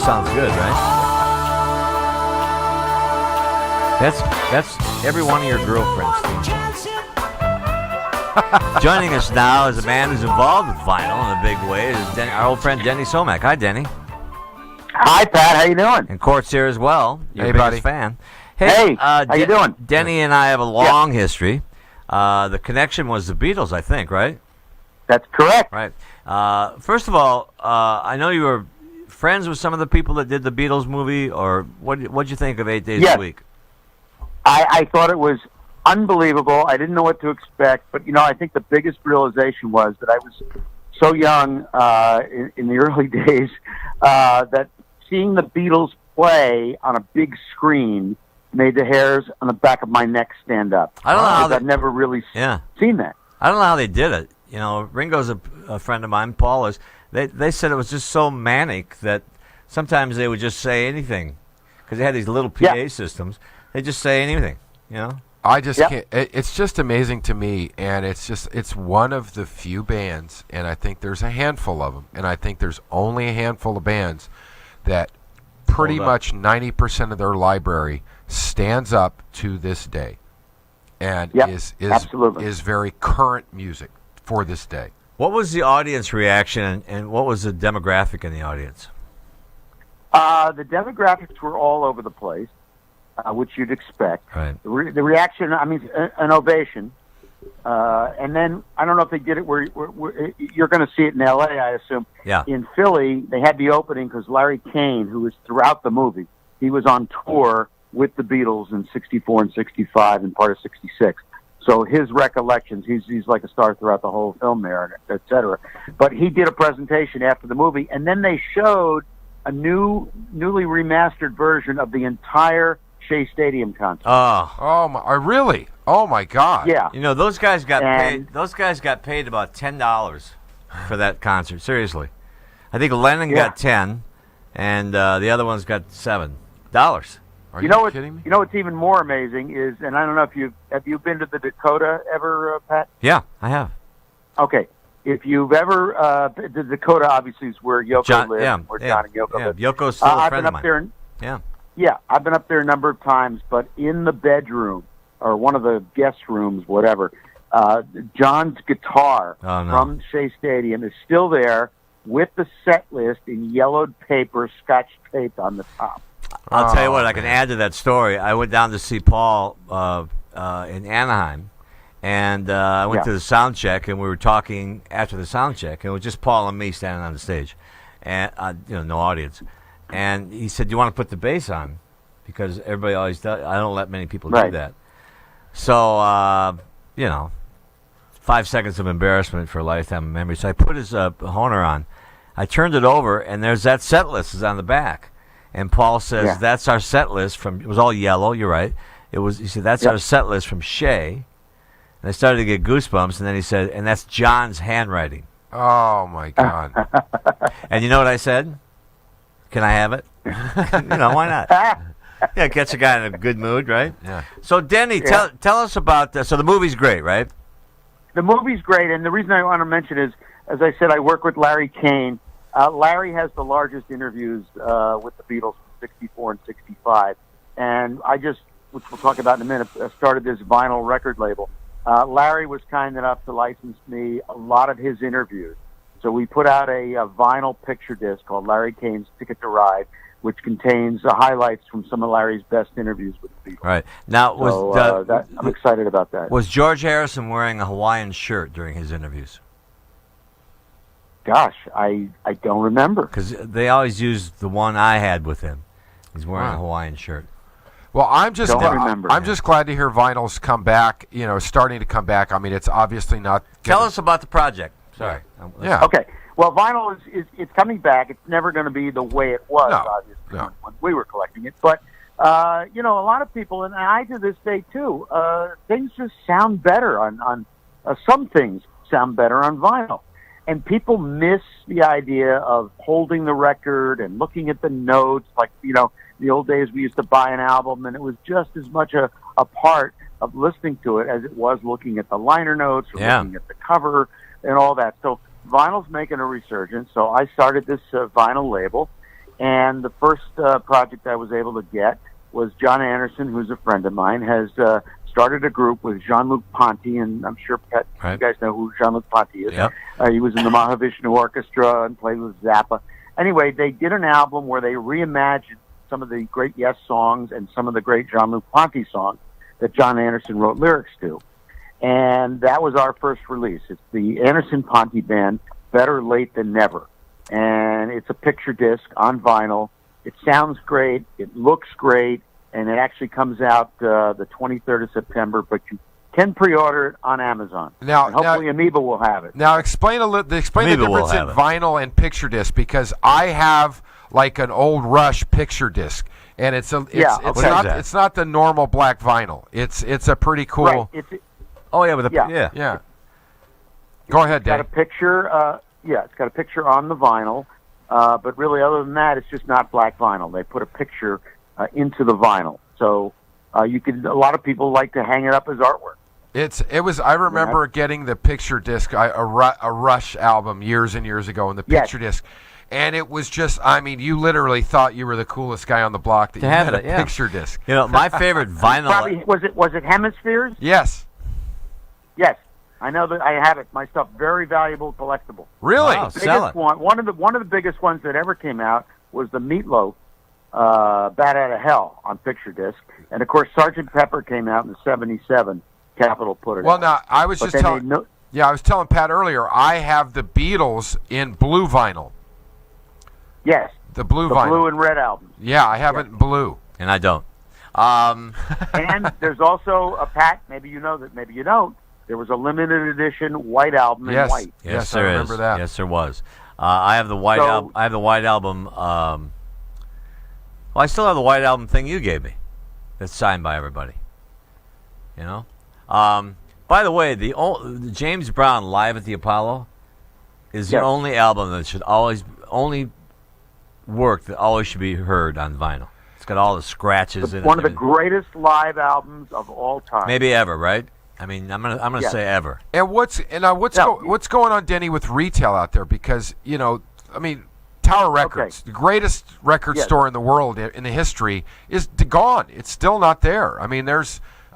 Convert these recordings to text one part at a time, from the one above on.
sounds good, right? That's every one of your girlfriends' theme songs. Joining us now is a man who's involved with vinyl in a big way. Is our old friend Denny Somack. Hi, Denny. Hi, Pat. How you doing? And Court's here as well. Your Hey, biggest buddy. fan. Hey, how you doing? Denny and I have a long history. The connection was the Beatles, I think, right? That's correct. Right. First of all, I know you were friends with some of the people that did the Beatles movie, or what'd you think of 8 Days a Week? I thought it was unbelievable. I didn't know what to expect, but I think the biggest realization was that I was so young in the early days that seeing the Beatles play on a big screen made the hairs on the back of my neck stand up. I don't know how I've never really seen that. I don't know how they did it. Ringo's a friend of mine, Paul is. They said it was just so manic that sometimes they would just say anything because they had these little PA systems. They just say anything, I just can't. It's just amazing to me, and it's one of the few bands, and I think there's a handful of them, and I think there's only a handful of bands that pretty much 90% of their library stands up to this day, and is very current music for this day. What was the audience reaction, and what was the demographic in the audience? The demographics were all over the place. Which you'd expect. Right. The reaction, an ovation. And then, I don't know if they did it where you're going to see it in L.A., I assume. Yeah. In Philly, they had the opening because Larry Kane, who was throughout the movie, he was on tour with the Beatles in 64 and 65 and part of 66. So his recollections, he's like a star throughout the whole film there, et cetera. But he did a presentation after the movie, and then they showed a newly remastered version of the entire Shea Stadium concert. Oh my! Really? Oh my God! Yeah. Those guys got paid. Those guys got paid about $10 for that concert. Seriously, I think Lennon got 10, and the other ones got $7. Are you kidding me? You know what's even more amazing is, and I don't know if have you been to the Dakota ever, Pat? Yeah, I have. Okay. If you've ever the Dakota, obviously is where Yoko lived, where John and Yoko lived. Yoko's still a friend of mine. There, yeah, I've been up there a number of times, but in the bedroom or one of the guest rooms, whatever, John's guitar from Shea Stadium is still there with the set list in yellowed paper, scotch taped on the top. I'll tell you what, I can add to that story. I went down to see Paul in Anaheim, and I went to the sound check, and we were talking after the sound check, and it was just Paul and me standing on the stage, and no audience. And he said, "Do you want to put the bass on?" Because everybody always does. I don't let many people do that. So, 5 seconds of embarrassment for a lifetime of memory. So I put his Hohner on. I turned it over, and there's that set list is on the back. And Paul says, "That's our set list from." It was all yellow. You're right. It was. He said, "That's our set list from Shea." And I started to get goosebumps. And then he said, "And that's John's handwriting." Oh my God! And you know what I said? Can I have it? Why not? Yeah, gets a guy in a good mood, right? Yeah. So, Denny, tell us about so the movie's great, right? The movie's great, and the reason I want to mention is, as I said, I work with Larry Kane. Larry has the largest interviews with the Beatles from 64 and 65, and I just, which we'll talk about in a minute, started this vinyl record label. Larry was kind enough to license me a lot of his interviews. So we put out a vinyl picture disc called Larry Kane's Ticket to Ride, which contains highlights from some of Larry's best interviews with the Beatles. Right. Now, I'm excited about that. Was George Harrison wearing a Hawaiian shirt during his interviews? Gosh, I don't remember. Because they always use the one I had with him. He's wearing a Hawaiian shirt. Well, I'm just glad to hear vinyl's come back. Starting to come back. I mean, it's obviously not. Tell us about the project. Sorry. Yeah. Okay. Well, vinyl is coming back. It's never going to be the way it was, obviously, when we were collecting it. But a lot of people, and I to this day too, things just sound better on some things sound better on vinyl, and people miss the idea of holding the record and looking at the notes. Like the old days, we used to buy an album, and it was just as much a part of listening to it as it was looking at the liner notes or looking at the cover and all that. So vinyl's making a resurgence. So I started this vinyl label, And the first project I was able to get was John Anderson, who's a friend of mine, has started a group with Jean-Luc Ponty, and I'm sure, Pat, you guys know who Jean-Luc Ponty is. Yep. He was in the Mahavishnu Orchestra and played with Zappa. Anyway, they did an album where they reimagined some of the great Yes songs and some of the great Jean-Luc Ponty songs that John Anderson wrote lyrics to. And that was our first release. It's the Anderson Ponty Band, Better Late Than Never. And it's a picture disc on vinyl. It sounds great. It looks great. And it actually comes out the 23rd of September, but you can pre-order it on Amazon. Now, and hopefully Amoeba will have it. Now, explain the difference in vinyl and picture disc, because I have like an old Rush picture disc, and it's not the normal black vinyl. It's a pretty cool. Right. Go ahead, Dave. It's got a picture. It's got a picture on the vinyl, but really, other than that, it's just not black vinyl. They put a picture into the vinyl, so a lot of people like to hang it up as artwork. I remember getting the picture disc, a Rush album years and years ago, and the picture disc, and it was just, I mean, you literally thought you were the coolest guy on the block that you had a picture disc. You know, my favorite vinyl. Probably, was it Hemispheres? Yes. Yes. I know that I have it. My stuff, very valuable, collectible. Really? Wow, sell it. One of the biggest ones that ever came out was the Meatloaf Bat Out of Hell on picture disc, and of course Sgt. Pepper came out in '77. Capitol put it. Well, out. now I was just telling. I was telling Pat earlier. I have the Beatles in blue vinyl. Yes. The blue vinyl. Blue and red albums. Yeah, I have it in blue, and I don't. And there's also a Pat. Maybe you know that. Maybe you don't. There was a limited edition white album in white. Yes, I remember that. Yes, there was. I have the white album. I have the white album. I still have the white album thing you gave me. That's signed by everybody. You know. By the way, the James Brown Live at the Apollo is the only album that should only work that always should be heard on vinyl. It's got all the scratches in it. One of the greatest live albums of all time. Maybe ever, right? I mean, I'm gonna say ever. And what's going on, Denny, with retail out there? Because Tower Records, the greatest record store in the world in the history, is gone. It's still not there.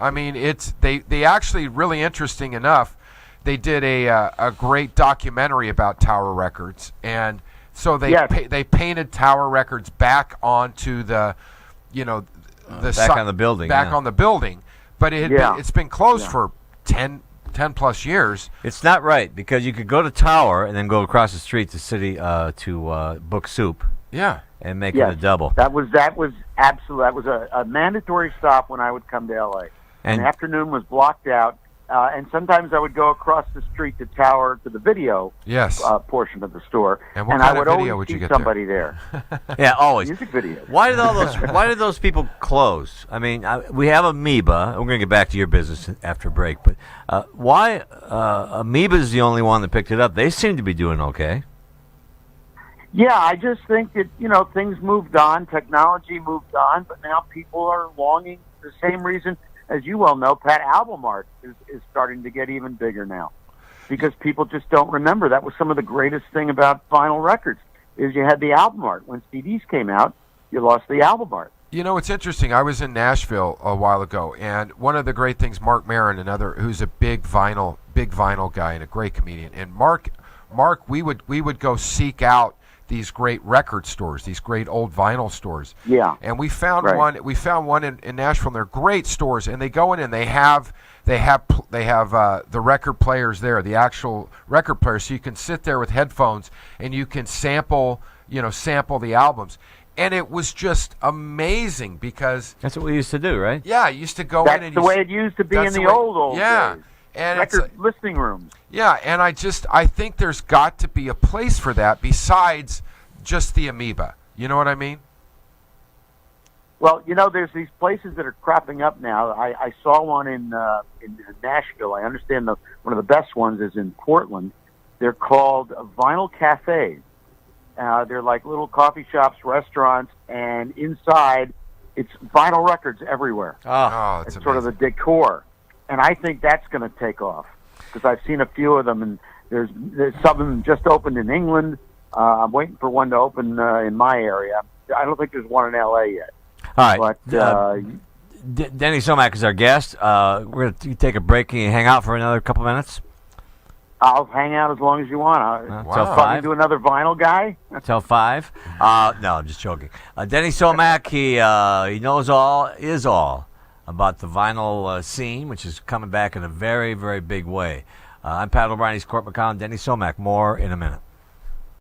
They actually, really interesting enough, they did a great documentary about Tower Records, and so they painted Tower Records back onto the on the building, on the building. But it's been closed for 10 plus years. It's not right, because you could go to Tower and then go across the street to City to Book Soup. Yeah. And make it a double. That was absolutely. That was a mandatory stop when I would come to L.A. And the afternoon was blocked out, and sometimes I would go across the street to Tower to the video portion of the store, and I would always see somebody there. Yeah, always. Music videos. Why did those people close? I mean, we have Amoeba. We're going to get back to your business after break, but why Amoeba is the only one that picked it up? They seem to be doing okay. Yeah, I just think that things moved on, technology moved on, but now people are longing for the same reason. As you well know, Pat, album art is starting to get even bigger now, because people just don't remember. That was some of the greatest thing about vinyl records, is you had the album art. When CDs came out, you lost the album art. You know, it's interesting. I was in Nashville a while ago, and one of the great things, Mark Maron, who's a big vinyl guy and a great comedian, and Mark, we would go seek out these great record stores, these great old vinyl stores. Yeah. And we found one. We found one in Nashville. And they're great stores, and they go in and they have the record players there, the actual record players, so you can sit there with headphones and you can sample the albums. And it was just amazing, because that's what we used to do, right? Yeah, I used to go in and the way it used to be in the old days. And record listening rooms. Yeah, and I think there's got to be a place for that besides just the Amoeba. You know what I mean? Well, there's these places that are cropping up now. I saw one in Nashville. I understand one of the best ones is in Portland. They're called Vinyl Cafes. They're like little coffee shops, restaurants, and inside it's vinyl records everywhere. Oh, it's sort of the decor. And I think that's going to take off, because I've seen a few of them, and there's some of them just opened in England. I'm waiting for one to open in my area. I don't think there's one in L.A. yet. All right. But Denny Somack is our guest. We're going to take a break and hang out for another couple minutes. I'll hang out as long as you want. Till 5. Do another vinyl guy. Till 5. No, I'm just joking. Denny Somack, he knows is all about the vinyl scene, which is coming back in a very, very big way. I'm Pat O'Brien. He's Court McCown. Denny Somack. More in a minute.